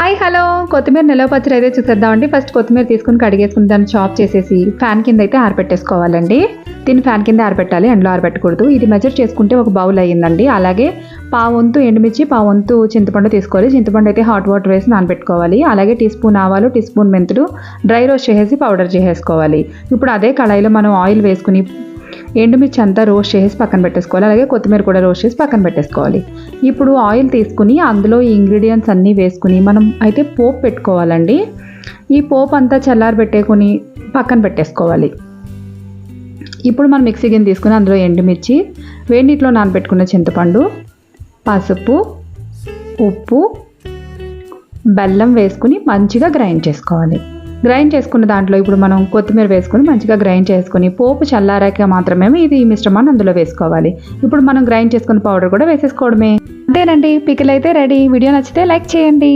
Hi hello కొత్తిమీర నిలవ పచ్చడి అయితే చూసేద్దామండి. ఫస్ట్ కొత్తిమీర తీసుకుని కడిగేసుకుని దాన్ని చాప్ చేసేసి ఫ్యాన్ కింద అయితే ఆరబెట్టేసుకోవాలండి. దీన్ని ఫ్యాన్ కింద ఆరబెట్టాలి, ఎండలో ఆరబెట్టకూడదు. ఇది మెజర్ చేసుకుంటే ఒక బౌల్ అయ్యిందండి. అలాగే పావంతు ఎండుమిర్చి, పావంతు చింతపండు తీసుకోవాలి. చింతపండు అయితే హాట్ వాటర్ వేసి నానబెట్టుకోవాలి. అలాగే టీ స్పూన్ ఆవాలు, టీ స్పూన్ మెంతులు డ్రై రోస్ట్ చేసేసి పౌడర్ చేసేసుకోవాలి. ఇప్పుడు అదే కళాయిలో మనం ఆయిల్ వేసుకుని ఎండుమిర్చి అంతా రోస్ట్ చేసి పక్కన పెట్టేసుకోవాలి. అలాగే కొత్తిమీర కూడా రోస్ట్ చేసి పక్కన పెట్టేసుకోవాలి. ఇప్పుడు ఆయిల్ తీసుకుని అందులో ఈ ఇంగ్రీడియంట్స్ అన్నీ వేసుకుని మనం అయితే పోపు పెట్టుకోవాలండి. ఈ పోపు అంతా చల్లారబెట్టేకొని పక్కన పెట్టేసుకోవాలి. ఇప్పుడు మనం మిక్సీ గిన్నె తీసుకుని అందులో ఎండుమిర్చి, వేడి నీటిలో నానబెట్టుకున్న చింతపండు, పసుపు, ఉప్పు, బెల్లం వేసుకుని మంచిగా గ్రైండ్ చేసుకోవాలి. గ్రైండ్ చేసుకున్న దాంట్లో ఇప్పుడు మనం కొత్తిమీర వేసుకొని మంచిగా గ్రైండ్ చేసుకొని పోపు చల్లారాక మాత్రమే ఇది మిశ్రమాన్ని అందులో వేసుకోవాలి. ఇప్పుడు మనం గ్రైండ్ చేసుకున్న పౌడర్ కూడా వేసేసుకోవడమే. అంతేనండి, పికిల్ అయితే రెడీ. వీడియో నచ్చితే లైక్ చేయండి.